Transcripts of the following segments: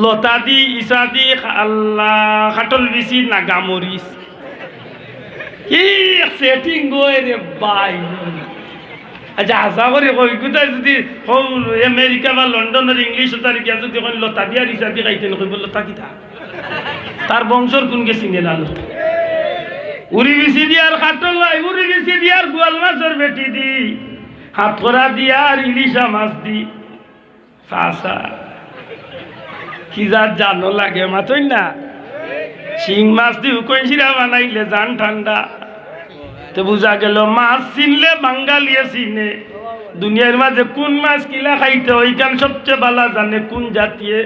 লতা দি ইসা দি আল্লাহ খাটল বিছি না গামরিস কি সেটিং গো রে ভাই আচ্ছা আশা করি কইকুতা যদি আমেরিকা বা লন্ডনের ইংলিশ তার গিয়া যদি লতা দিয়া ইসা দি খাইতেন কইব লতা কিতা তার বংশর কোনকে চিনে না লতা উড়ি বিছি দিয়ার খাটল ভাই উড়ি বিছি দিয়ার গোয়াল মাছের বেটি দি হাত করা দিয়ার ইলিশা মাছ দি সাসা কি যা জানো লাগে মাতই না শিং মাছ দি উকইছিরা বানাইলে জান ঠান্ডা তো বুঝা গেল মাছ চিনলে বাঙালিয়ে চিনে দুনিয়ার মাঝে কোন মাছ কিলা খাইতে ওইখান সবচেয়ে ভালো জানে কোন জাতীয়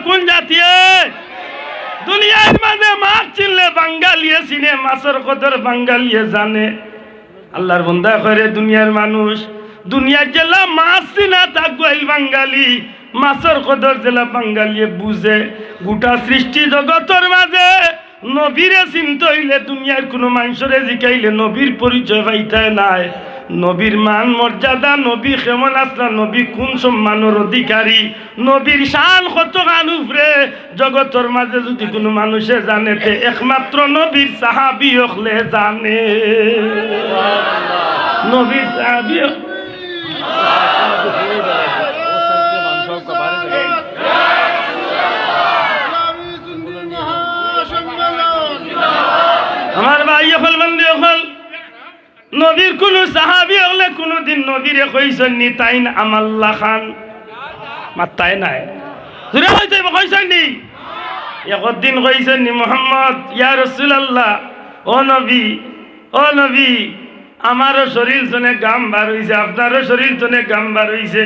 কোন জাতীয় দুনিয়ার মাঝে মাছ চিনলে বাঙালিয়ে চিনে মাছের কদর বাঙালিয়ে জানে আল্লাহর বান্দা করে দুনিয়ার মানুষ দুনিয়ার জেলা মাছ চিনা থাকবেন বাঙালি মাছের কদর জেলা বাঙালিয়ে বুঝে গোটা সৃষ্টি জগতের মাঝে নবীরে চিনতে হইলে দুনিয়ার কোনো মানুষরে জিকাইলে নবীর পরিচয় পাইতে নাই নবীর মান মর্যাদা নবী কেমন আসলা নবী কোন সম্মানের অধিকারী নবীর শান কত গান উপরে জগতের মাঝে যদি কোনো মানুষে জানে তে একমাত্র নবীর সাহাবী হলে জানে নবীর সাহাবী আমার ভাই হল বন্ধু হল নবীর কোন সাহাবী হলে কোনদিন নবীরে কইছেন নি তাই না আমাল্লাহ খান মাত্তাই নাই জুরে কইছে কইছেন নি একদিন কইছেন নি মুহাম্মদ ইয়া রাসূলুল্লাহ ও নবী আমারও শরীর জনে গাম বার হইছে আপনারও শরীর জনে গাম বার হইছে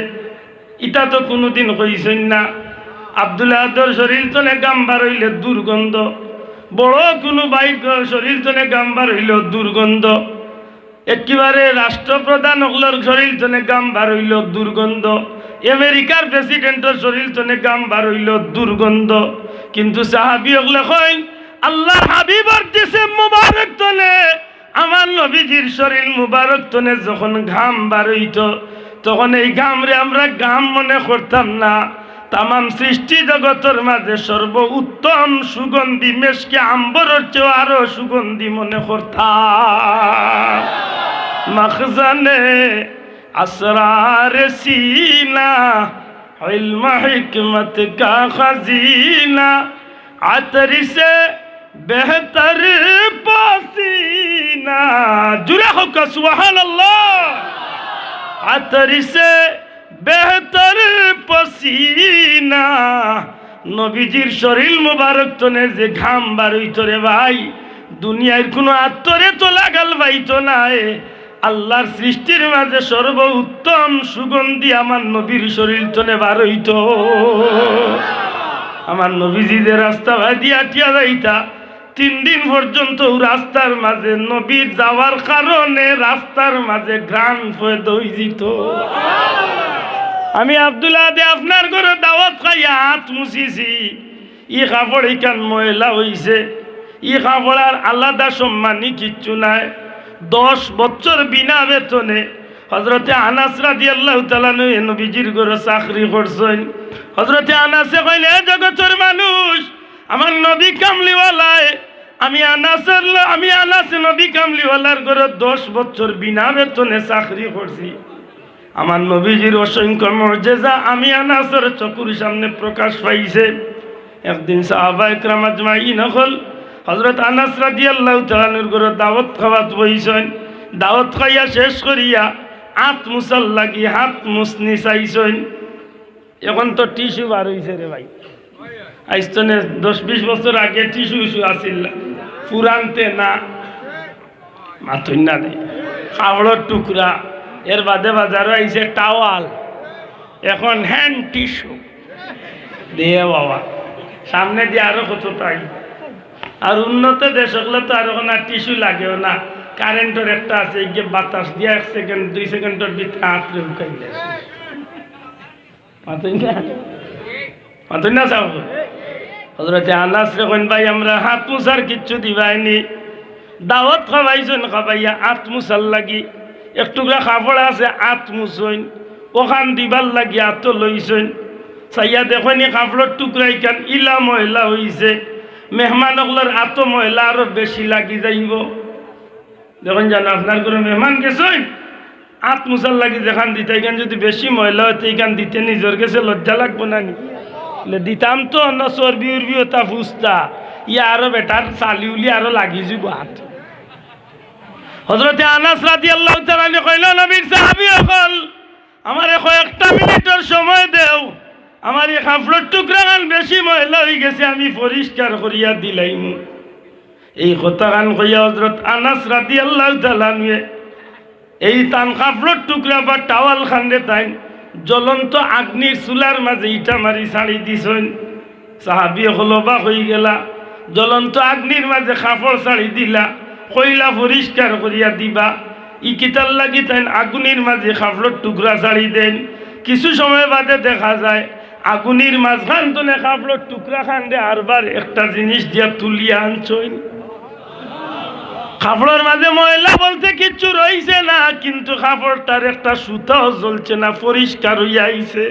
এটা তো কোনদিন কইছেন না আব্দুল্লাহর শরীর জনে গাম বার হইলে দুর্গন্ধ বড় কোনো বাইক শরীর জনে গাম বার হইল দুর্গন্ধ একেবারে রাষ্ট্রপ্রধান হকলর শরীর জনে গাম বার হইল দুর্গন্ধ আমেরিকার প্রেসিডেন্টের শরীর জনে গাম বার হইল দুর্গন্ধ কিন্তু সাহাবী হকলে কইন আল্লাহ হাবিবর দিছে মুবারক তনে আমার নবীজির শরীর মুবারক তনে যখন ঘাম বার হইত তখন এই ঘামরে আমরা ঘাম মনে করতাম না তামাম সৃষ্টি জগতের মাঝে সর্ব উত্তম সুগন্ধি মেশকে আম্বরের চেয়ে আরো সুগন্ধি মনে করতাম মখজানে আসরার সিনা ইলম হিকমত কা খজিনা আতরি সে বেহতর পসিনা জুরে হোক সুবহানাল্লাহ আতরি সে বেহতর পসিনা নবীজির শরীর মুবারক তনে যে ঘাম বার হইতো রে ভাই দুনিয়ার কোনো আত্মরে তো লাগাল পাইতো নাই আল্লাহর সৃষ্টির মাঝে সর্ব উত্তম সুগন্ধি আমার নবীর শরীর তনে বার হইতো আমার নবীজি যে রাস্তা ভাইয়া টিয়া যাইতা 3 দিন পর্যন্ত রাস্তার মাঝে নবীর যাওয়ার কারণে রাস্তার মাঝে ঘ্রাণ ফয়েদ হয়ে যেত আমি আব্দুল্লাহ দে আপনার ঘরে দাওয়াত খাইয়া হাত মুছিছি ই কাপড় ইকান ময়লা হইছে ই কাপড় আর আলাদা সম্মানী কিচ্ছু নাই 10 বছর বিনা বেতনে হযরতে আনাস রাদিয়াল্লাহু তাআলা নবীজির ঘরে চাকরি করছেন হযরতে আনাসে কইলে জগতের মানুষ আমার নবী কামলিওয়ালায় আমি আনাস নবী কামলিওয়ালার ঘরে 10 বছর বিনা বেতনে চাকরি করছি আমার নবীজির অসংখ্য মুজিজা আমি আনাসের চকুর সামনে প্রকাশ পাইছে একদিন সাহাবায়ে কেরাম আজমাইন হল হযরত আনাস রাদিয়াল্লাহু তাআলার ঘরে দাওয়াত খাওয়াত বইছেন দাওয়াত খাইয়া শেষ করিয়া হাত মুছাল লাগি হাত মুছনি চাইছেন এখন তো টিস্যু বার হইছে রে ভাই আইস্তনে 10-20 বছর আগে টিস্যু আসিল পুরানতে না মাথুন না দেয় কাপড়ের টুকরা এর বাদে বাজারও আইছে টাওয়াল এখন হ্যান্ড টিস্যু দিয়ে বাবা সামনে দিয়ে আরো কত তাই আর উন্নত দেশ হলে তো আর ওখানে টিস্যু লাগেও না কারেন্টের একটা আছে গিয়ে বাতাস দিয়ে 1 সেকেন্ড 2 সেকেন্ডের ভিতরে আঁতরে উঠাই দেয় মাথুন না চাও হযরতে আনাস রে কইন ভাই আমরা হাত মুছার কিচ্ছু দিবাইনি দাওয়াত খাওয়াইছেন খাবাইয়া হাত মুছার লাগি একটুকরা কাপড় আছে হাত মুছইন ওখান দিবার লাগি হাত লইছেন চাইয়া দেখনি কাপড়ের টুকরা ইখান ইলা ময়লা হইছে, মেহমানগুলোর আত ময়লা আরো বেশি লাগি যাইব। দেখুন জানো আপনার করে মেহমান গেছেন আত মুসার লাগি যেখান দিতে এখান যদি বেশি ময়লা হইতে এখান দিতে নিজের কাছে লজ্জা লাগবো না নি? দিতাম তো অন্য চর্বি উর্বি ওটা ফুসতা ইয়া আরো বেটার চালি উলি আরো লাগি যাব হাত। হযরতে আনাস রাদিয়াল্লাহু তাআলা কইল নবীর সাহাবী হল আমারে কয়েকটা মিনিটের সময় দেও, আমার এই কাপড়ের টুকরাখান বেশি ময়লা হয়ে গেছে আমি পরিষ্কার করিয়া দিলাইম। এই কথাখান কইয়া হযরত আনাস রাদিয়াল্লাহু তাআলা এই তান কাপড়ের টুকরা বা টাওয়াল খান্ডে তাই জ্বলন্ত আগ্নির চুলার মাঝে ইটা মারি ছাড়ি দিছেন। সাহাবী হল অবাক হয়ে গেলা, জ্বলন্ত আগ্নির মাঝে কাপড় ছাড়ি দিলা, কইলা পরিষ্কার করিয়া দিবা, ই কিতার লাগি তাই আগুনের মাঝে কাপড়ের টুকরা ছাড়ি দেন। কিছু সময় বাদে দেখা যায় আগুনের মাঝখান তোলে কাপড়ের টুকরা খান্ডে আরবার একটা জিনিস দিয়া তুলিয়া আনছইন। কাপড়ের মাঝে ময়লা বলতে কিচ্ছু রইছে না, কিন্তু কাপড়টার একটা সুতাও জ্বলছে না, পরিষ্কার হইয়া আইছে।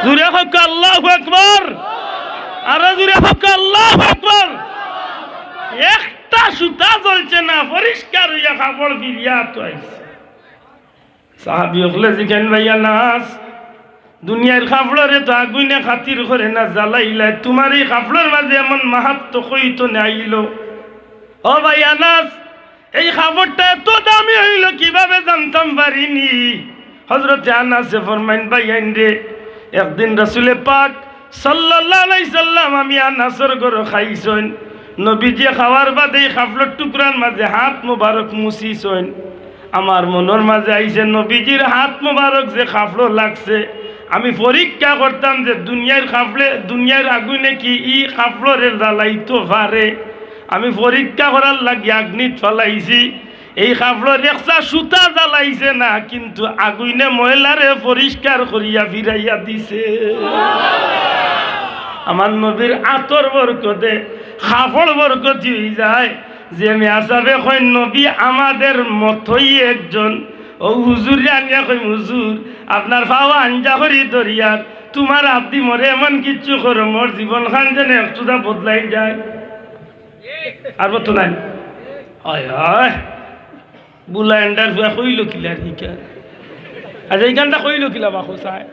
জুড়ে হোক আল্লাহু আকবার, আরো জুড়ে হোক আল্লাহু আকবার। একটা সুতা জ্বলছে না, পরিষ্কার হইয়া কাপড় ফিরিয়া তো আইছে। সাহাবী হলে জিজ্ঞেন ভাইয়া নাস দুনিয়ার কাপড়ে তো আগুনে খাতির করে না জ্বালাইলাই, তোমার এই কাপড়ের মাঝে এমন মাহাত্ম কইতো না আইল। ও ভাই আনাস এই কাপড়টা এত দামি হইল কিভাবে জানতাম পারিনি। হযরতে আনাসে ফরমাইন ভাই আইন রে একদিন রাসূলে পাক সাল্লাল্লাহু আলাইহি সাল্লাম আমি আনাসর ঘর খাইছেন, নবীজি খাওয়ার বাদে এই কাপড়ের টুকরার মাঝে হাত মোবারক মুছিছেন। আমার মনের মাঝে আইছে নবীজির হাত মোবারক যে কাপড় লাগছে, আমি পরীক্ষা করতাম যে দুনিয়ার কাপড়ে দুনিয়ার আগুনে কি ই কাপড়ের জ্বালাইতো পারে। আমি পরীক্ষা করার লাগি আগ্নিত ফলাইছি, এই কাপড়ের একটা সুতা জ্বালাইছে না, কিন্তু আগুনে ময়লারে পরিষ্কার করিয়া ফিরাইয়া দিছে। আমার নবীর আতর বরকতে কাপড় বরকতি হয়ে যায় যে আমি আসাবে কই নবী আমাদের মতই একজন। ও হুজুর আনিয়া কই হুজুর আপনার পাওয়া আঞ্জা করি দরিয়ার তোমার আপনি মরে এমন কিচ্ছু করো মোর জীবন খান যেন একটুটা বদলাই যায়। আর বতো নাই হয় হয় বুলা এন্ডার ফুয়া কইল কিলার হিকা আচ্ছা এই গানটা কইল কিলা বাকো চায়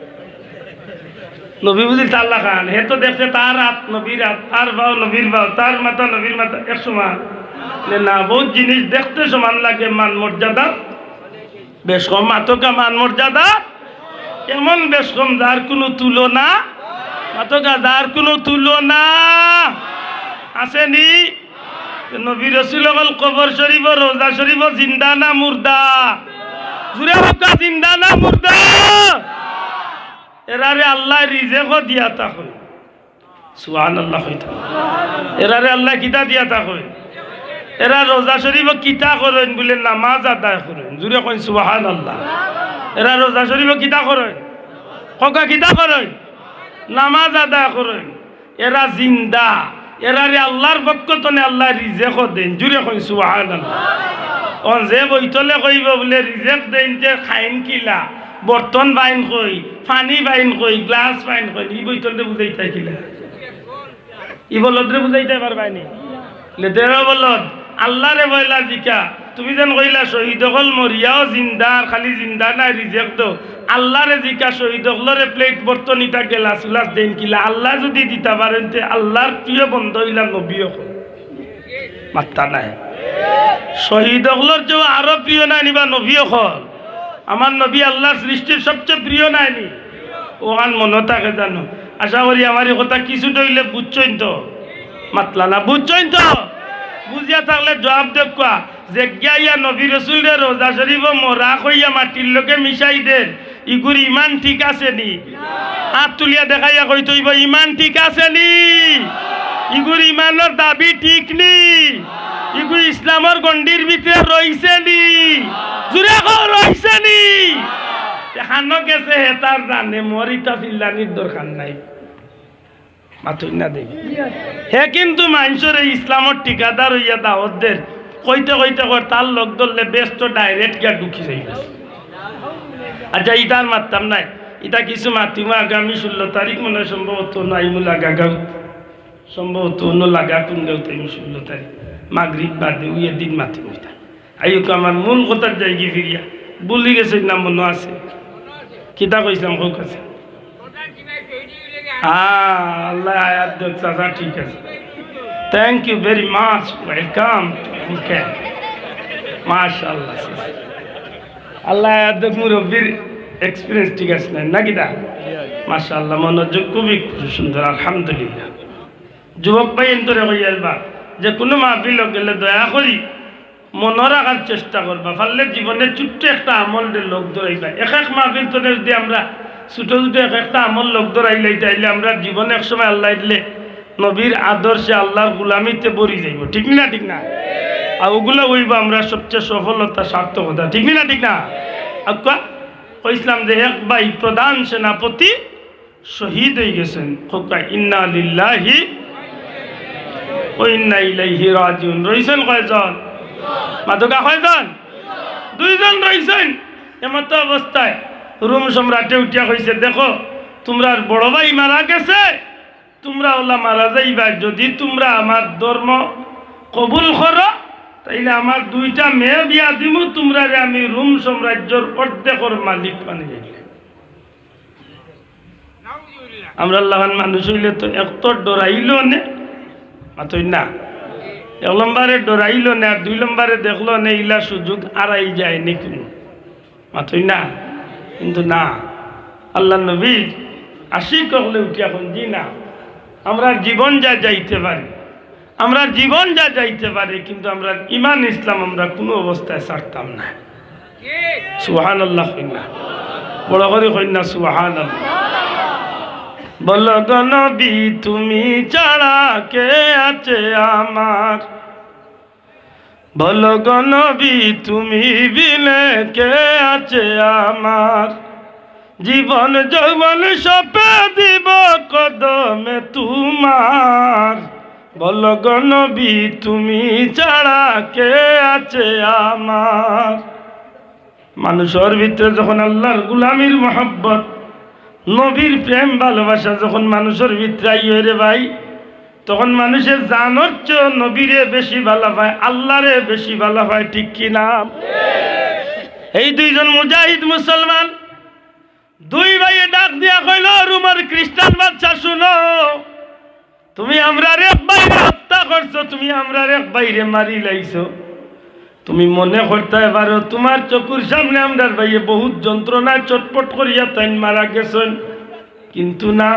নবী বুঝিল তাল্লা খান হে তো দেখছে তার হাত নবীর হাত, তার ভাও নবীর ভাও, তার মাথা নবীর মাথা এক সমান না। বহুত জিনিস দেখতে সমান লাগে, মান মর্যাদা বেশ কম। মাতকা মান মর্যাদা এমন বেশ কম যার কোনো তুলনা, মাতকা যার কোনো তুলনা আসেনি। নবী রাসূল হল কবর শরীফ রোজা শরীফ জিন্দা না মুর্দা? জুড়ে হকা জিন্দা না মুর্দা? এরারে আল্লাহ রিজেকও দিয়া থাকে, সুবহানাল্লাহ হইতা। এরারে আল্লাহ কিতা দিয়া থাকে, এরা রোজা শরীফ কিতা করেন বলে নামাজ আদায় করেন। জুড়ে কই সুবহানাল্লাহ। এরা রোজা শরীফ কিতা করেন, হকা কিতা করেন, নামাজ আদায় করেন। এরা জিন্দা, এরারে আল্লাহর পক্ষ তনে আল্লাহ রিজেকও দেন। জুড়ে কই সুবহানাল্লাহ। অন যে বইতলে কইব বলে রিজেক দেন যে খাইন কিলা, বর্তন বাইন কই, পানি বাইন কই, গ্লাস বাইন কই, ই বইতলে বুঝাইতে কিলা, ই বলদরে বুঝাইতে পারবাইনি। লেতেরা বলদ আল্লাহরে বইলা জিকা তুমি যেন কইলা শহীদ হল মরিয়াও জিন্দা, খালি জিন্দা না রিজেক দো। আল্লাহরে জিকা শহীদ হলরে প্লেট বর্তন ইটা গেলাস উলাস দেন কিলা। আল্লাহ যদি দিতে পারেন তে আল্লাহর প্রিয় বন্ধ হইলা নবীও মাত্তা নাই। শহীদ হলর যে আরো প্রিয় নাই নিবা নবীও হল। আমার নবী আল্লাহর সৃষ্টির সবচেয়ে প্রিয় নাইনি, ওখান মনে থাকে জানো। আশা করি আমার এই কথা কিছু হইলে বুঝছইন তো, মাতলা না বুঝছইন তো, বুঝিয়া থাকলে জবাব দেখা যে গিয়া নবী রসুলের রোজা শরীফ মরা হইয়া মাটির লোকে মিশাই দেন, ইগুর ইমান ঠিক আছে নি? হাত তুলিয়া দেখাইয়া কই তৈব ইমান ঠিক আছে নি? ইগুর ইমানের দাবি ঠিক নি? ইগুর ইসলামের গণ্ডির ভিতরে রইছে নি? জুড়ে রইছে নি? হানো গেছে হে তার জানে, মরিতা ফিল্লানির দরকার নাই। মাথুই না দেখি হে কিন্তু মানুষের এই ইসলামের ঠিকাদার হইয়া দাওয়াতদের কইতে কইতে কর তার লোক ধরলে বেশ তো ডাইরেক্ট গিয়া ঢুকি যাই। আচ্ছা ইটার মারতাম নাই, এটা কিছু মাতিমা আগামী 16 তারিখ মনে হয় সম্ভবত নাইমুল আগাগাঁও সম্ভবত অন্য লাগা কোন গাঁও তাই 16 তারিখ মাগরিব বাদে ওই দিন মাতিম এটা আইক আমার মূল কথার জায়গি ফিরিয়া বলি গেছে না মনে আছে কিতা কইছিলাম হোক আছে আল্লাহ আয়াত দেখ চাচা ঠিক আছে thank you very much welcome okay মাশাআল্লাহ আল্লাহ আয়াত দেখ মুরব্বির এক্সপিরিয়েন্স ঠিক আছে না কিতা মাশাআল্লাহ মনোযোগ খুবই সুন্দর আলহামদুলিল্লাহ যুবক ভাই এন্তরে কইয়ালবা যে কোনো মাহফিল গেলে দয়া করি মনে রাখার চেষ্টা করবা পারলে জীবনে ছোট্ট একটা আমল লোক ধরাইবা এক এক মাহফিল তো যদি আমরা ছোটো ছোটো এক একটা আমল লোক ধরাইলে তাইলে আমরা জীবনে এক সময় আল্লাহ দিলে নবীর আদর্শে আল্লাহর গুলামিতে বরি যাইব ঠিক না ঠিক না আর ওগুলো হইব আমরা সবচেয়ে সফলতা সার্থকতা ঠিক না ঠিক না আক্কা কইসলাম যে এক ভাই প্রধান সেনাপতি শহীদ হয়ে গেছেন খোকা ইন্না লিল্লাহি ওয়া ইন্না ইলাইহি রাজিউন রইছেন কয়জন মাদকা কয়জন দুইজন রইছেন এমত অবস্থায় রোম সম্রাটে উঠিয়া কইছে দেখো তোমরা বড় ভাই মারা গেছে তোমরা ওলা মারা যাইবা যদি তোমরা আমার ধর্ম কবুল করো তাইলে আমার দুইটা মেয়ে বিয়া দিমু তোমরা আমি রোম সাম্রাজ্যের অর্ধেকর মালিক বানিয়ে দিলাম আমরা আল্লাহর মানুষ হইলে তো এক ডরাইল নে মাতই না এক নম্বরে ডরাইল না আর দুই নম্বরে দেখলো না ইলা সুযোগ আড়াই যায় নি কোনো মাতই না কিন্তু না আল্লাহ নবী আশিক হলে উঠি এখন জি না আমরা জীবন যা যাইতে পারি আমরা জীবন যা যাইতে পারি কিন্তু আমরা ইমান ইসলাম আমরা কোনো অবস্থায় ছাড়তাম না সুবহানাল্লাহ কইনা বড় করে কইনা সুবহানাল্লাহ বলো গো নবী তুমি ছাড়া কে আছে আমার বলো গো নবী তুমি বিনে কে আছে আমার জীবন যৌবন সপে দিব কদমে তোমার বলো গো নবী তুমি ছাড়া কে আছে আমার মানুষের ভিতরে যখন আল্লাহর গুলামির মহব্বত নবীর প্রেম ভালোবাসা যখন মানুষের ভিতরে আইয়ে রে ভাই তখন মানুষের জানোর চেয়ে নবীরে বেশি ভালো পায় আল্লাহরে বেশি ভালো পায় ঠিক কিনা এই দুইজন মুজাহিদ মুসলমান দুই ভাইয়ে ডাক দিয়া কইল রোমের খ্রিস্টান বাদশা শুনো তুমি আমরার এক ভাইরে হত্যা করছো তুমি আমরার এক ভাইরে মারি লাইছো তুমি মনে করতে পারো তোমার চোখের সামনে আমরার ভাইয়ে বহুত যন্ত্রণায় চটপট করিয়া তাই মারা গেছেন কিন্তু না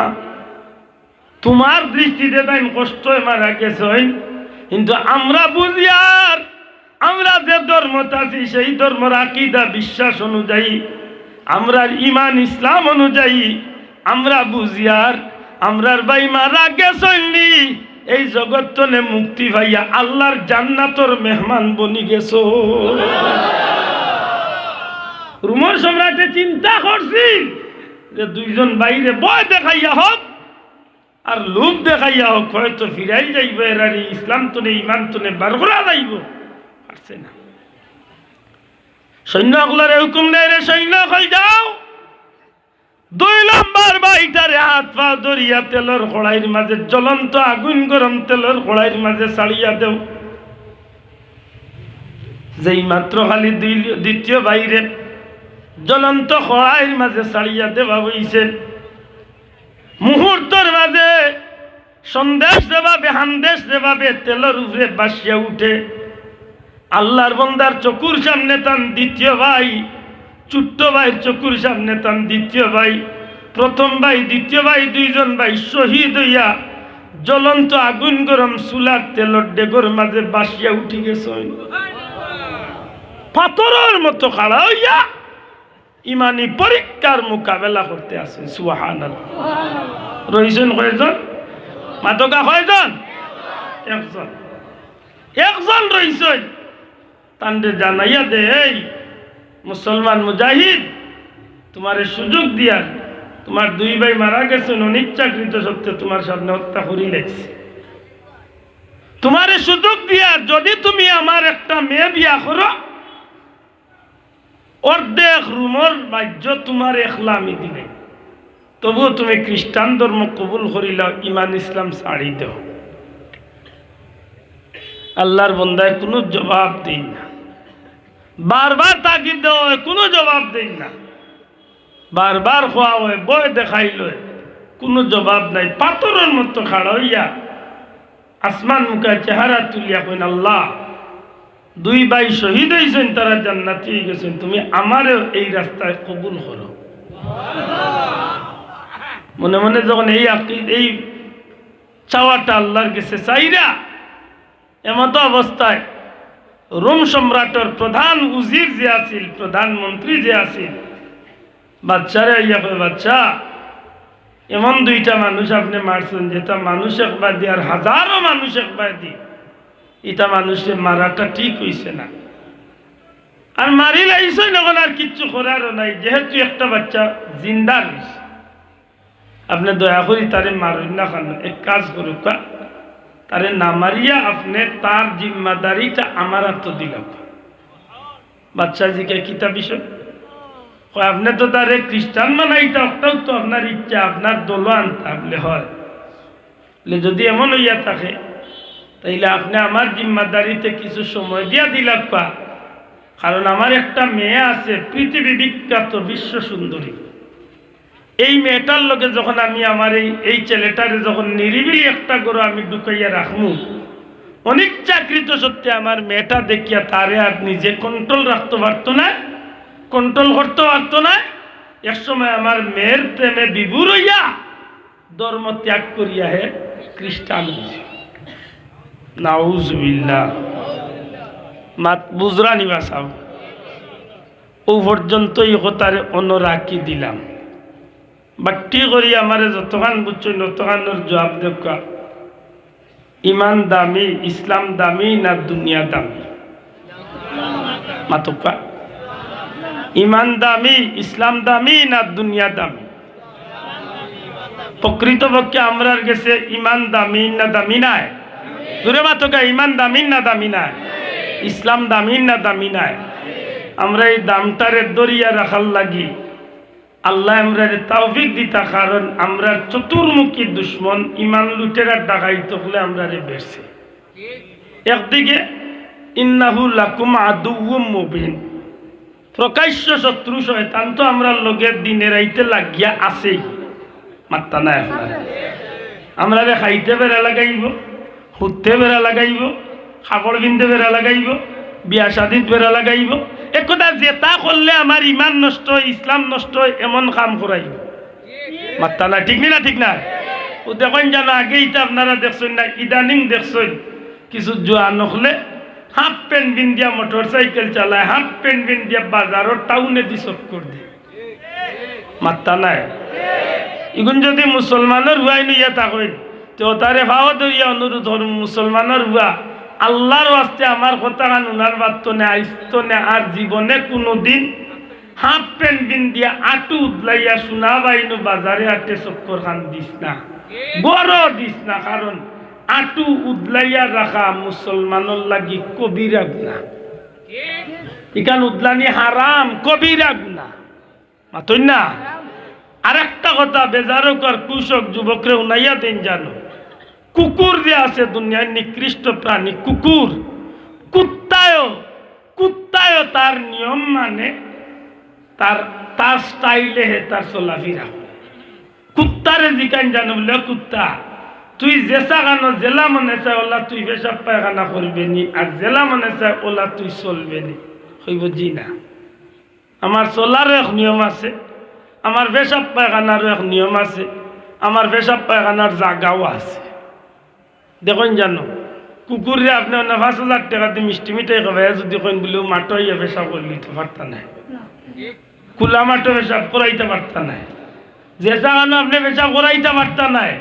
তোমার দৃষ্টিতে তাই কষ্ট মারা গেছেন কিন্তু আমরা বুঝি আর আমরা যে ধর্মটা আছি সেই ধর্মের আকীদা বিশ্বাস অনুযায়ী আমরা ইমান ইসলাম অনুযায়ী আমরা বুঝি আর আমরার ভাই মারা গেছেননি এই জগৎ তনে মুক্তি ভাইয়া আল্লাহর জান্নাতর মেহমান বনি গেছো রোমের সম্রাটে চিন্তা করছি যে দুইজন বাইরে ভয় দেখাইয়া হোক আর লোভ দেখাইয়া হোক হয়তো ফিরাই যাইব এরা ইসলাম তনে ইমান তনে বার করা যাইব পারছে না সৈন্য অগলারে হুকুম দেয় রে সৈন্য কই যাও দুই নম্বর বাইটারে হাত পা ধরিয়া তেলের কড়াইয়ের মাঝে জ্বলন্ত আগুন গরম তেলের কড়াইয়ের মাঝে ছাড়িয়া দেও যেই মাত্র খালি দ্বিতীয় বাইরে জ্বলন্ত কড়াইয়ের মাঝে ছাড়িয়া দেওয়া হইছে মুহূর্তের মাঝে সন্দেশ দেবাবে হান্দেশ দেবাবে তেলের উপরে বাসিয়া উঠে আল্লাহর বন্দার চকুর সামনে তান দ্বিতীয় ভাই ছোট্ট ভাইয়ের চকুর সামনে তান দ্বিতীয় ভাই প্রথম ভাই দ্বিতীয় ভাই দুইজন ভাই শহীদ হইয়া জ্বলন্ত আগুন গরম চুলার তেলর ডেগর মাঝে বাসিয়া উঠি গেছে পাথরের মতো খাড়া হইয়া ইমানি পরীক্ষার মোকাবেলা করতে আছে সুবহানাল্লাহ রইছেন কয়জন মাতকা কয়জন একজন একজন রইছেন তান্ডে জানাইয়া দে এই মুসলমান মুজাহিদ তোমারে সুযোগ দিয়া তোমার দুই ভাই মারা গেছেন অনিচ্ছাকৃত সত্ত্বে তোমার সামনে হত্যা করি লেগছে তোমারে সুযোগ দিয়া যদি তুমি আমার একটা মেয়ে বিয়া করো অর্ধেক রুমর বাহ্য তোমার একলা আমি দিলে তবুও তুমি খ্রিস্টান ধর্ম কবুল করিলাও, ইমান ইসলাম ছাড়ি দাও। আল্লাহর বন্দায় কোনো জবাব দিন না, বারবার তাকিদ দেওয়া হয়, কোনো জবাব দিন না, বারবার খোয়া হয়, বই দেখাইল, কোনো জবাব নাই। পাথরের মতো খাড়া হইয়া আসমান মুখে চেহারা তুলিয়া কইন, আল্লাহ দুই ভাই শহীদ হয়েছেন, তারা জান্নাতি হয়ে গেছেন, তুমি আমারও এই রাস্তায় কবুল করো। মনে মনে যখন এই চাওয়াটা আল্লাহর কাছে চাইরা, এমতো অবস্থায় রোম সম্রাটের প্রধান উজির যে আছিল, প্রধানমন্ত্রী যে আছিল, বাচ্চারে ইয়া কয়, বাচ্চা এমন দুইটা মানুষ আপনি মারছেন যেটা মানুষ একবার দিয়ে আর হাজারো মানুষ একবার দিয়ে, এটা মানুষের মারাটা ঠিক হইছে না, আর মারি লাইছই নখন, আর কিচ্ছু করারও নাই, যেহেতু একটা বাচ্চা জিন্দা রয়েছে, আপনি দয়া করি তারে মারেন না কেন, এক কাজ করুক, তারে না মারিয়া আপনি তার জিম্মাদারিটা আমার হাতে দিলাম। বাচ্চা জিকে কিতা বিষয়, আপনি তো তারে খ্রিস্টান বানাইতা, ওটাও তো আপনার ইচ্ছা, আপনার দল আনতা বলে হয়, যদি এমন হইয়া থাকে তাইলে আপনি আমার জিম্মাদারিতে কিছু সময় দিয়া দিলাম, কারণ আমার একটা মেয়ে আছে পৃথিবী বিখ্যাত বিশ্ব সুন্দরী, এই মেয়েটার লোকে যখন আমি আমার এই ছেলেটারে যখন নিরিবিলি একটা করে আমি ঢুকাইয়া রাখবো, অনেক চাকরিত সত্যি আমার মেয়েটা দেখিয়া তারে আর নিজে কন্ট্রোল রাখতে পারতো না, কন্ট্রোল করতে পারতো না, একসময় আমার মেয়ের প্রেমে বিভোর হইয়া ধর্ম ত্যাগ করিয়া হে খ্রিস্টান হয়েছে। নাউজুবিল্লাহ, মাত বুজরা নিবা সাহ, ও পর্যন্ত এই কথারে অনুরাখি দিলাম, বাট্টি করি আমারে যতখান বুঝছেন ততখানোর জবাব দেখা, ইমান দামি, ইসলাম দামি না দুনিয়া দামি? মাতকা, ইমান দামি, ইসলাম দামি না দুনিয়া দামি? প্রকৃতপক্ষে আমরার গেছে ইমান দামি না দামি নাই? দূরে মাতকা, ইমান দামি না দামি নাই? ইসলাম দামি না দামি নাই? আমরা এই দামটারে দরিয়া রাখার লাগি আল্লাহ আমরা তৌফিক দিতা, কারণ আমরা চতুর্মুখী দুশ্মন ইমান লুটেরা ডাকাইত হলে আমরা বেরছে। একদিকে ইন্নাহু লাকুম আদুউম মুবিন, প্রকাশ্য শত্রু শয়তান তো আমরা লগে দিনে রাইতে লাগিয়া আছেই, মাত্তা নাই আপনারা, আমরা খাইতে বেড়া লাগাইব, হুতে বেড়া লাগাইব, খাবড় বিনতে বেড়া লাগাইব, বিয়া শাদিত বেড়া লাগাইব, একদা যেটা করলে আমার ইমান নষ্ট, ইসলাম নষ্ট, এমন কাম করাইব, মাত্তা না, ঠিক না? ঠিক না? ও দেখেন জানো, আগেই তো আপনারা দেখছেন না, ইদানিং দেখছেন কিছু জোয়া নখলে হাফ প্যান্ট বিন দিয়া মোটর সাইকেল চালায়, হাফ প্যান্ট বিন দিয়া বাজারের টাউনে দি চক্কর দিয়ে, মাত্তা নাই? ইগুন যদি মুসলমানের হুয়াই নইয়া থাকেন তো তারে ভাও ধরিয়া অনুরোধ হল, মুসলমানের হুয়া আল্লাহর ওয়াস্তে আমার কথা গান উনার বাত্ত নে আইস্ত নে, আর জীবনে কোনোদিন হাফ প্যান্ট বিন দিয়া আটু উদলাইয়া সোনা বাইনু বাজারে আটে চক্কর খান দিস না, বড় দিস না, কারণ আটু উদলাইয়া রাখা মুসলমানের লাগি কবিরা গুনাহ, ইকান উদলানি হারাম, কবিরা গুনাহ, মাতই না? আর একটা কথা বেজারকর কৃষক যুবকরে উনাইয়া দেন, জানো কুকুর যে আছে দুনিয়ার নিকৃষ্ট প্রাণী কুকুর, কুত্তায় তার নিয়ম মানে তার স্টাইলে হে তার চলাফেরা, কুত্তারে জিকান জানো বলে, কুত্তা তুই জেসা গানো জেলা মনে চায় ওলা তুই পেশাব পায়খানা করবে নি, আর জেলা মনে চায় ওলা তুই চলবে নি, হইব জি না? আমার চলারও এক নিয়ম আছে, আমার পেশাব পায়খানারও এক নিয়ম আছে, আমার পেশাব পায়খানার জায়গাও আছে। দেখুন জানো কুকুরে আপনি ৫,০০০ টাকা দিয়ে মিষ্টি মিঠাই খাবে, যদি কইন বলেও মাটো ইয়ে পেশাব করে নিতে পারতা নাই, খোলা মাটো পেশাব করাইতে পারতা নাই, যে জায়গানো আপনি পেশাব করাইতে পারতা নাই,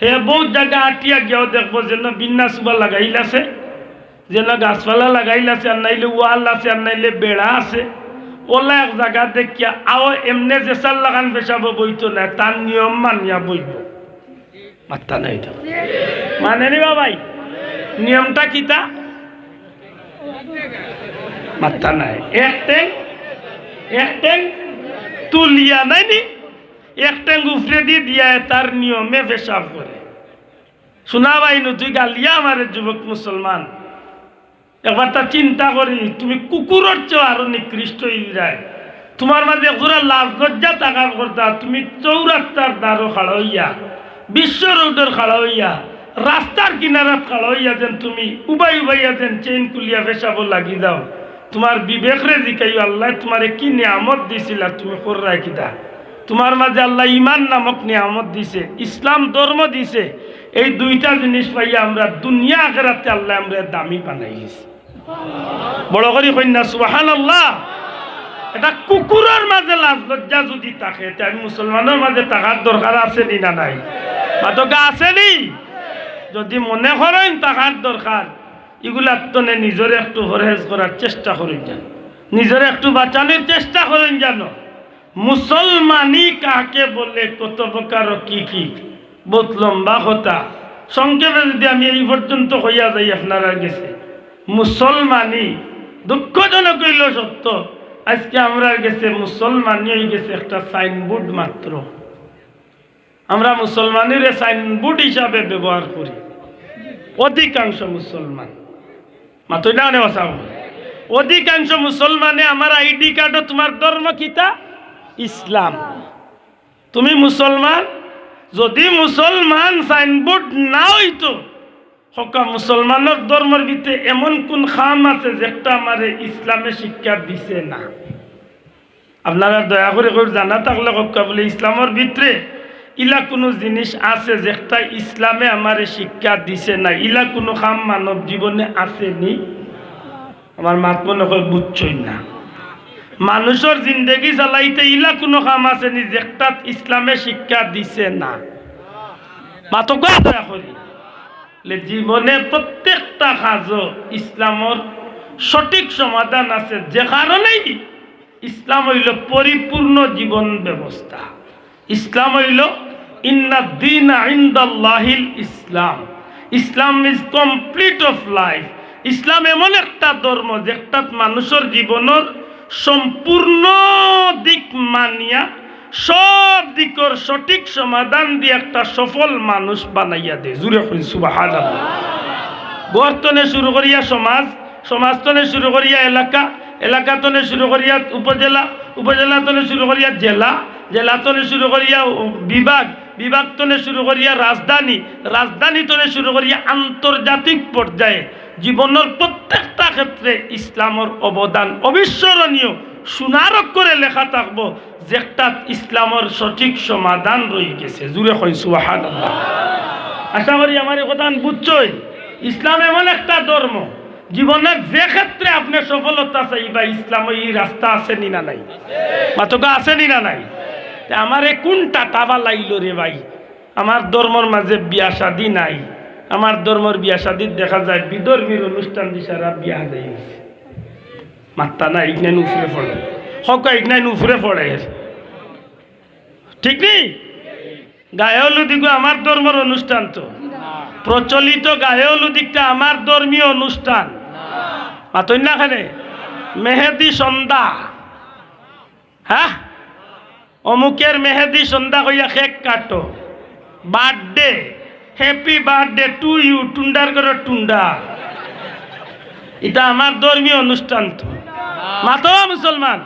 হে বহুত জায়গা আটিয়া গিয়েও দেখবো যেন বিন্না সুবা লাগাইল আছে, যেন গাছপালা লাগাইল আছে, আর নাইলে ওয়াল আছে, আর নাইলে বেড়া আছে, ওলা এক জায়গা দেখিয়া আও এমনি জেসার লাগান পেশাব বইতো না, তার নিয়ম মানিয়া বইব, মাত্তা নাই তো মানে নিবা ভাই, নিয়মটা কিতা? মাত্তা নাই, এক ট্যাং তুলিয়া নাই নি, একটা গুফরে দিয়ে দিয়া তার নিয়মে পেশাব করে। শোনা বাইনু তুই গালিয়া আমার যুবক মুসলমান, একবার তা চিন্তা করি, তুমি কুকুরের চেয়ে আরো নিকৃষ্ট ইরায়। তোমার মাঝে একজোড়া লাভ লজ্জা টাকার কথা, তুমি চৌরাস্তার দ্বারও খাড়া হইয়া, বিশ্ব রোডের খাড়া হইয়া, রাস্তার কিনারাত খাড়া হইয়া যেন তুমি উবাই উবাইয়া যেন চেইন কুলিয়া পেশাব লাগি যাও। তোমার বিবেক রে জিকাইও আল্লাহ তোমার কি নিয়ামত দিছিল আর তুমি কর রাখিদা। তোমার মাঝে আল্লাহ ইমান নামক নিয়ামত দিছে, ইসলাম ধর্ম দিছে। এই দুইটা জিনিস পাইয়া আমরা দুনিয়া আখিরাতে আল্লাহ আমরা দামি বানাইছি। বড় করি কন্যা সুবহানাল্লাহ। এটা কুকুরের মাঝে লাজ লজ্জা যদি থাকে, তাই মুসলমানের মাঝে থাকার দরকার আছে নি না নাই? মাতকা আছে নি? যদি মনে করেন থাকার দরকার, এগুলার তো নিজের একটু পরহেজ করার চেষ্টা করেন, যেন নিজের একটু বাঁচানোর চেষ্টা করেন। জানো মুসলমানি কাকে বলে, কত প্রকার কি কি, বহুত লম্বা কথা। সংক্ষেপে যদি আমি এই পর্যন্ত হইয়া যাই আপনারা গেছে, মুসলমানি দুঃখজনক হইল সত্য, আজকে আমরা গেছে মুসলমানি হয়ে গেছে একটা সাইনবোর্ড মাত্র। আমরা মুসলমানের সাইনবোর্ড হিসাবে ব্যবহার করি অধিকাংশ মুসলমান। মাত্র না অধিকাংশ মুসলমানে আমার আইডি কার্ডও তোমার ধর্ম কিতা ইসলাম। তুমি মুসলমান, যদি মুসলমান সাইনবোর্ড না হইতো, হকা মুসলমানের ধর্মের ভিতরে এমন কোন খাম আছে যেটা আমার ইসলামে শিক্ষা দিছে না? আপনারা দয়া করে জানা থাকলে হকা বলে ইসলামের ভিতরে ইলা কোনো জিনিস আছে যেটা ইসলামে আমার শিক্ষা দিছে না, ইলা কোনো খাম মানব জীবনে আসেনি? আমার মাত মনে হয় বুঝছই না। মানুষের জিন্দগি চালাইতে ইলা কোনো কাম আসেনি যেটা ইসলামে শিক্ষা দিছে না। মাতকা দয়া করি জীবনে প্রত্যেকটা কাজ ইসলামের সঠিক সমাধান আছে, যে কারণেই ইসলাম হইল পরিপূর্ণ জীবন ব্যবস্থা। ইসলাম হইল ইন্না দীনা ইনদাল্লাহিল ইসলাম, ইসলাম ইজ কমপ্লিট অফ লাইফ। ইসলাম এমন একটা ধর্ম যেটা মানুষের জীবনের সম্পূর্ণ দিক মানিয়া সব দিকের সঠিক সমাধান দিয়ে একটা সফল মানুষ বানাইয়া দেয়। জুড়ে কই সুবহানাল্লাহ। গর্তনে শুরু করিয়া সমাজ, সমাজতনে শুরু করিয়া এলাকা, এলাকাতনে শুরু করিয়া উপজেলা, উপজেলাতনে শুরু করিয়া জেলা, জেলাতনে শুরু করিয়া বিভাগ, বিভাগতনে শুরু করিয়া রাজধানী, রাজধানীতনে শুরু করিয়া আন্তর্জাতিক পর্যায়ে জীবনের প্রত্যেকটা ক্ষেত্রে ইসলামের অবদান অবিস্মরণীয়। সোনার করে লেখা থাকবো যেটা ইসলামের সঠিক সমাধান রয়ে গেছে। জুড়ে কই সুবহানাল্লাহ। আশা করি আমার কথা বুঝছই। ইসলাম এমন একটা ধর্ম, জীবনের যে ক্ষেত্রে আপনি সফলতা চাইবা ইসলামে এই রাস্তা আছে নি না নাই? মাতকা আছে নি না নাই? আমার কোনটা টাবা লাইল রে ভাই? আমার ধর্মর মাঝে বিয়া শাদী নাই। আমার ধর্মের বিয়া শাদীর দেখা যায় বিধর্মীর অনুষ্ঠান দিশারা বিয়া দেয় মাত্তা না, ইগনাইন উফরে পড়ে, হকা ইগনাইন উফরে পড়ে, ঠিক নেই? গায়ে হলুদিক আমার ধর্মের অনুষ্ঠান তো প্রচলিত, গায়ে হলুদিকটা আমার ধর্মীয় অনুষ্ঠান। মাতই না খানে মেহেদি সন্ধ্যা, হ্যাঁ অমুকের মেহেদি সন্ধ্যা কইয়া কেক কাটো, birthday, happy birthday to you, টুন্ডার করে টুন্ডা, এটা আমার ধর্মীয় অনুষ্ঠান তো। মাতো মুসলমান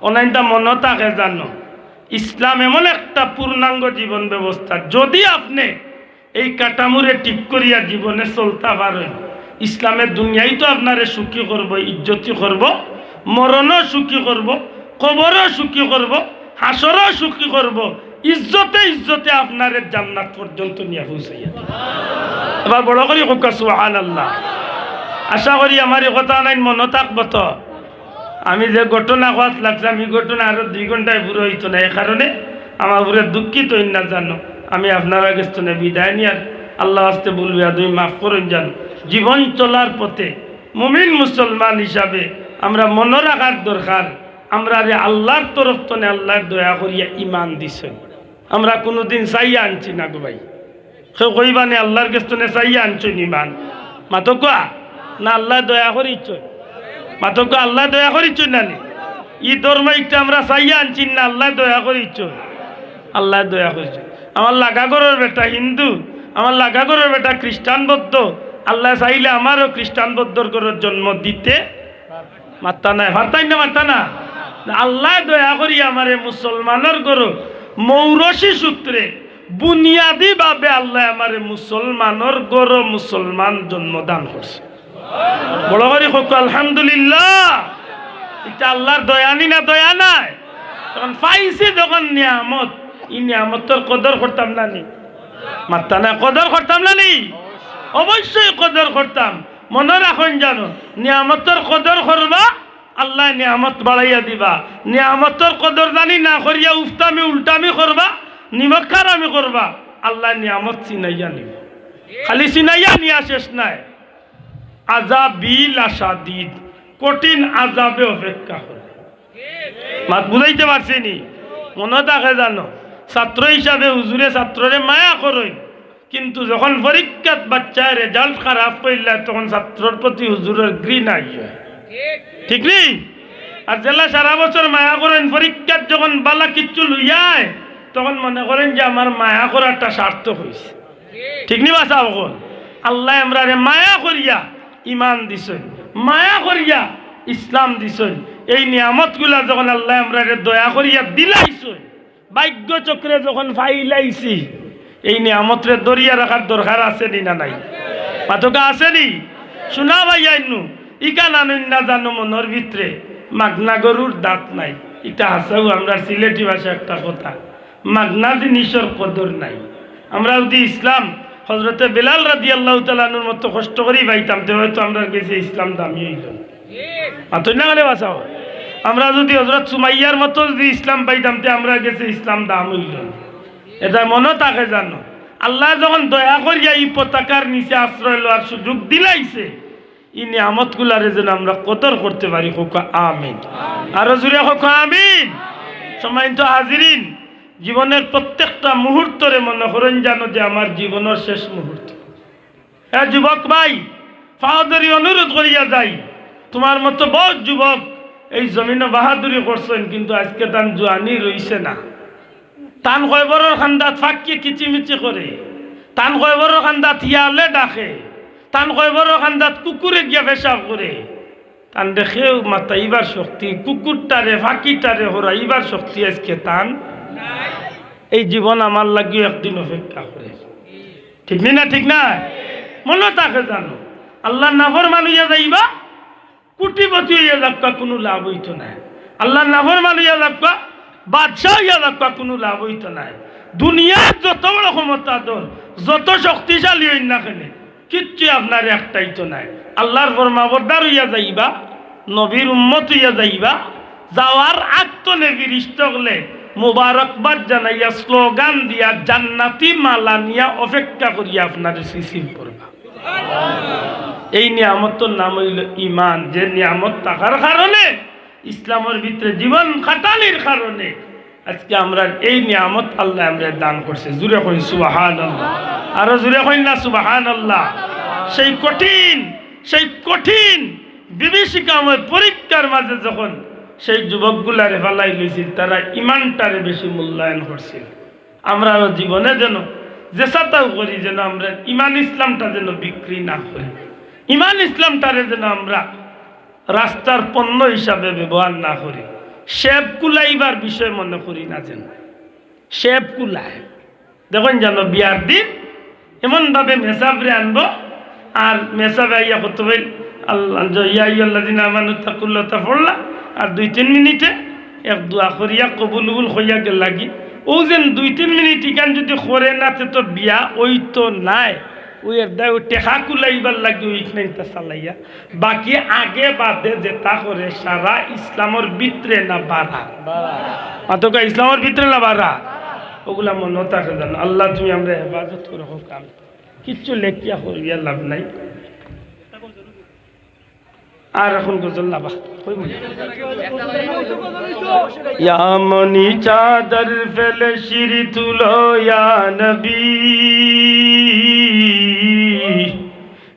অনাইনটা মনে থাকে জানো, ইসলাম এমন একটা পূর্ণাঙ্গ জীবন ব্যবস্থা। যদি আপনি এই কাটামুরে ঠিক করিয়া জীবনে চলতে পারেন, ইসলামের দুনিয়ায় তো আপনারে সুখী করব, ইজ্জতি করব, মরণও সুখী করব, কবরও সুখী করব, হাসরও সুখী করব, ইজ্জতে ইজ্জতে আপনারে জান্নাত পর্যন্ত নিয়ে পৌঁছাইয়া। এবার বড় করি হোক সুবহানাল্লাহ। আশা করি আমার এই কথা নাই মনে থাকবো তো। আমি যে ঘটনা হওয়াত লাগলাম এই ঘটনা আরো 2 ঘন্টায় পুরো হইতো না, এই কারণে আমার পুরো দুঃখিত না জানো। আমি আপনারা কাছে বিদায় নিয়ে আল্লাহ আসতে বলবি তুমি মাফ করেন জানো। জীবন চলার পথে মুমিন মুসলমান হিসাবে আমরা মনে রাখার দরকার, আমরা রে আল্লাহর তরফ তনে আল্লাহর দয়া করিয়া ইমান দিছেন। আমরা কোনোদিন চাইয়া আনছি না গো ভাই, সে কইবানে আল্লাহর কাছে চাইয়া আনছেন ইমান। মাতো কোয়া না আল্লাহ দয়া করিছ, মাতক আল্লাহ দয়া করিছ না নি? ই ধর্ম একটা আমরা চাইয়া আনছি না আল্লাহ দয়া করিছ? আল্লাহ দয়া করছে। আমার লাগা ঘরের বেটা হিন্দু, আমার লাগা ঘরের বেটা খ্রিস্টান বৌদ্ধ, আল্লাহ চাইলে আমারও খ্রিস্টান বৌদ্ধর ঘরের জন্ম দিতে মাত্তা নাই, ভারতাই না মাত্তা না। আল্লাহ দয়া করি আমারে মুসলমানের গরু মৌরসী সূত্রে বুনিয়াদী ভাবে আল্লাহ আমারে মুসলমানের গরু মুসলমান জন্মদান করছে। বড় করি হোক আলহামদুলিল্লাহ। এটা আল্লাহর দয়ানি না দয়া নাই? তখন পাইছি যখন নিয়ামত, এই নিয়ামতের কদর করতাম না নি? মাত্তা না, কদর করতাম না নি? অবশ্যই কদর করতাম। মনে রাখুন জানো, নিয়ামতের কদর করবা, আল্লাহ নিয়ামত বাড়াইয়া দিবা। নিয়ামতের কদর জানি না করিয়া উফতামি উল্টামি করবা, নিমক খারামি করবা, আল্লাহ নিয়ামত চিনাইয়া নিব। খালি চিনাইয়া নিয়া শেষ নাই, আযাবিল আশাদীদ, কঠিন আযাবে অপেক্ষা করে। মাত বুঝাইতে পারছি নি? মনে থাকে জানো, ছাত্র হিসাবে হুজুরে ছাত্ররে মায়া করই, কিন্তু যখন পরীক্ষাত বাচ্চার রেজাল্ট খারাপ করলে তখন ছাত্রর প্রতি হুজুরের ঘৃণা হয়, ঠিক নেই? আর জেলা সারা বছর মায়া করেন, পরীক্ষার যখন বালা কিচ্ছু লইয়ায় তখন মনে করেন যে আমার মায়া করাটা সার্থক হয়েছে, ঠিক নি বাসা? আল্লাহ আমরারে মায়া করিয়া ইমান দিছেন, মায়া করিয়া ইসলাম দিছেন। এই নিয়ামতগুলা যখন আল্লাহ আমরারে দয়া করিয়া দিলাইছেন, ভাগ্য চক্রে যখন ফাইলাইছি, এই নিয়ামতরে দরিয়া রাখার দরকার আছে নি না নাই? পাতকা আছে নি? শোনা ভাইয়া ইনু ইকা নানুন না জানো মনের ভিতরে মাগনা গরুর দাঁত নাই। এটা হাসাও আমরা সিলেটি ভাষা একটা কথা, মাগনা জিনিসের কদর নাই। আমরা যদি ইসলাম হজরতে বেলাল রাদিয়াল্লাহু তাআলা আনহুর মতো কষ্ট করেই পাইতাম, তো হয়তো আমরা গেছে ইসলাম দামি হইল। মাতই না গেলে বাঁচাও। আমরা যদি হজরত সুমাইয়ার মতো যদি ইসলাম পাইতাম, তো আমরা গেছে ইসলাম দাম হইল। এটা মনে থাকে জানো, আল্লাহ যখন দয়া করিয়া এই পতাকার নিচে আশ্রয় লওয়ার সুযোগ দিলাইছে, এই নিয়ামতগুলারে যেন আমরা কদর করতে পারি। হোক আমিন, আরো জুড়ে হোক আমিন। সম্মানিত হাজিরিন, জীবনের প্রত্যেকটা মুহূর্তরে মনে করেন জানো যে আমার জীবনের শেষ মুহূর্ত। হ্যাঁ যুবক ভাই, ফাহাদুরি অনুরোধ করিয়া যাই, তোমার মতো বহুত যুবক এই জমিনে বাহাদুরি করছেন, কিন্তু আজকে তান জোয়ানি রইছে না। তান কয়বরের খান্দাত ফাঁকিয়ে কিচিমিচি করে, তান কয়বরের খান্দাত ইয়ালে ডাকে, তান কয়বরের খান্দাত কুকুরে গিয়া পেশাব করে, তান দেখেও মাতাইবার শক্তি, কুকুরটারে ফাঁকিটারে হরাইবার শক্তি আজকে তান। এই জীবন আমার লাগিও একদিন অপেক্ষা করে, ঠিক নি না? ঠিক না? মনে থাকে জানো, আল্লাহ নাফরমান হইয়া যাইবা, কোটিপতি হইয়া যাবা, কোনো লাভ হইতো না। আল্লাহ নাফরমান হইয়া যাবা, বাদশাহ হইয়া যাবা, কোনো লাভ হইতো না। দুনিয়ার যত বড় ক্ষমতাধর, যত শক্তিশালী হইন না কেন, কিচ্ছু আপনার একটাই তো নাই। আল্লাহর ফরমাবরদার হইয়া যাইবা, নবীর উম্মত হইয়া যাইবা, যাওয়ার আত্মনে বিরিষ্ট হলে মুবারকবাদ জানাইয়া স্লোগান দিয়া জান্নাতি মালা নিয়া অপেক্ষা করিয়া আপনার রিসিভ করবা। এই নিয়ামতের নাম হইল ইমান, যে নিয়ামত থাকার কারণে ইসলামের ভিতরে জীবন খাটালির কারণে আজকে আমরা এই নিয়ামত আল্লাহ আমরা দান করছে। জুড়ে কই সুবহানাল্লাহ, আরো জুড়ে কই না সুবহানাল্লাহ। সেই কঠিন বিভীষিকাময় পরীক্ষার মাঝে যখন সেই যুবকগুলারে ফালাই লইছিল, তারা ইমানটারে বেশি মূল্যায়ন করছিল। আমরা জীবনে যেন যেসাটাও করি, যেন আমরা ইমান ইসলামটা যেন বিক্রি না করি, ইমান ইসলামটারে যেন আমরা রাস্তার পণ্য হিসাবে ব্যবহার না করি। শেব কুলাইবার বিষয় মনে করি না, যেন শেব কুলায়। দেখুন যেন বিয়ার দিন এমনভাবে মেসাবরে আনবো, আর মেসাবে আইয়া কত বল আল্লাহ ইয়াইয়াল্লাযিনা আমানু তাকুল্লাহ পড়লা, আর 2-3 মিনিটে এক দোয়া করিয়া কবুল হইয়া গেল লাগি। ও যেন 2-3 মিনিট ইকান যদি করে না, তো বিয়া ওই তো নাই। ওই একদা ওই টেকা কুলাইবার লাগি ওইখানটা চালাইয়া, বাকি আগে বাদে যেটা করে সারা ইসলামের ভিতরে না বাড়া, মাতকা ইসলামের ভিতরে না বাড়া, ওগুলা মনে থাকে জানো। আল্লাহ তুমি আমরা হেফাজত করে হোক, কাম কিচ্ছু লেখিয়া করিয়া লাভ নাই। আর এখন গজল লাভা ইয়ামনি চাদর ফেলে শিরি তুলো ইয়া নবী,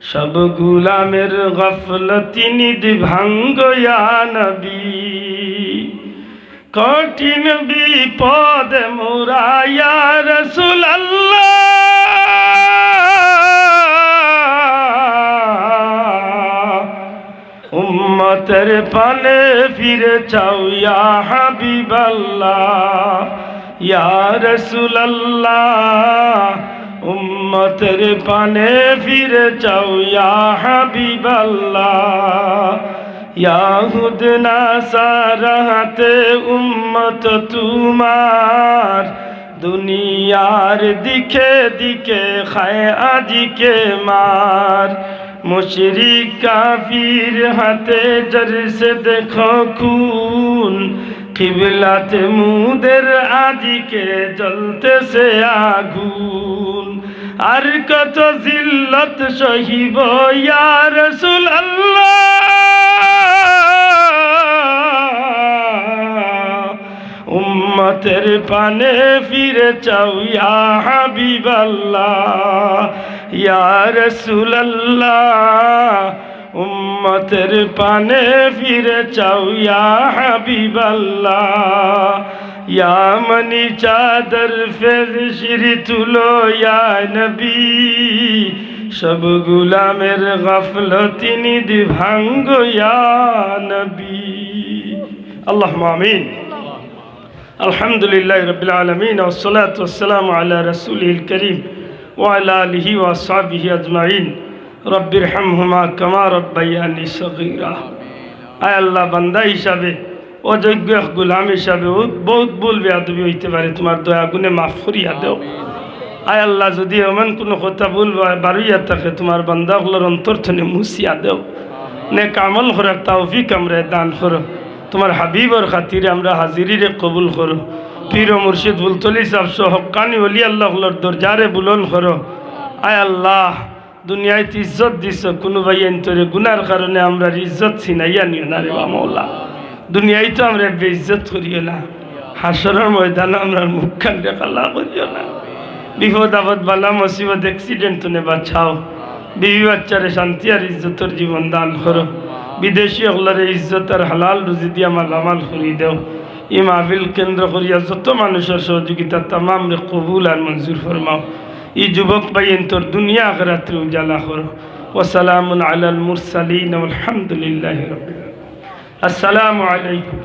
সব গুলামের গফলতি নিদ ভাঙ্গ ইয়া নবী। কঠিন বিপদ মোরা ইয়া রাসূলুল্লাহ উম্মতের পানে ফিরে চাও ইয়া হাবিবাল্লাহ ইয়া রাসূলুল্লাহ উম্মতের পানে ফিরে চাও ইয়া হাবিবাল্লাহ ইয়াহুদ নাসারাতে উম্মত তোমার দুনিয়ার দিকে দিকে খায় আজিকে মার মুশরিক কাফির হাতে জরসে দেখো খুন কিবলাতে মুদের আজিকে জ্বলতেছে আগুন আর কত জিল্লত সহিব ইয়া রাসূলুল্লাহ উম্মতের পানে ফিরে চাও ইয়া হাবিবাল্লাহ ইয়া রাসূলুল্লাহ উম্মতের পানে ফিরে চাও ইয়া হাবিবাল্লাহ ইয়া মনি চাদর ফেরশিরি তুলো ইয়া নবী সব গুলামের গাফলতি নিধি ভাঙ্গো ইয়া নবী আল্লাহুম্মা আমিন আলহামদুলিল্লাহি রাব্বিল আলামিন ওয়াস সালাতু ওয়াস সালামু আলা রাসূলিল কারীম ওয়া আলা আলিহি ওয়া আসহাবিহি আজমাইন রব্বিরহামহুমা কামা রাব্বায়ানি সগীরা আয় আল্লাহ বান্দা হিসাবে অযোগ্য গোলাম হিসাবে বহুত ভুল বেয়াদবি হইতে পারে তোমার দয়া গুণে মাফ করিয়া দেও আয় আল্লাহ যদি এমন কোনো কথা ভুল বাড়িয়া থাকে তোমার বান্দাগুলোর অন্তর থেকে মুছিয়া দেও নেক আমল করার তৌফিক আমরা দান করো তোমার হাবিবর খাতিরে আমরা হাজিরিরে কবুল করো পীর ও মুর্শিদ বুলতলি সাহেব সহ হক্কানি ওলি আল্লাহর দরজারে বুলন করো আয় আল্লাহ দুনিয়ায় ইজ্জত দিছ কোনো ভাই অন্তরে গুনার কারণে আমরা ইজ্জত ছিনাইয়া নিও না রে মাওলা দুনিয়ায় তো আমরা বেইজ্জত করিও না হাসরের ময়দানে আমরা মুখখান দেখালা করিও না বিপদ আপদ বালা মুসিবত অ্যাক্সিডেন্ট তুনে বাঁচাও বিবি বাচ্চারে শান্তি আর ইজ্জতের জীবন দান করো বিদেশি হলারে ইজ্জত আর হালাল রুজি দিয়া মালামাল করি দেও এই মাহফিল কেন্দ্র করিয়া যত মানুষের সহযোগিতা তামাম রে কবুল আর মঞ্জুর ফরমাও এই যুবক ভাইয়ের তোর দুনিয়া আখিরাতে উজালা করো ওয়াসালামুন আলাল মুরসালিন ওয়ালহামদুলিল্লাহি রাব্বিল আলামিন আসসালামু আলাইকুম।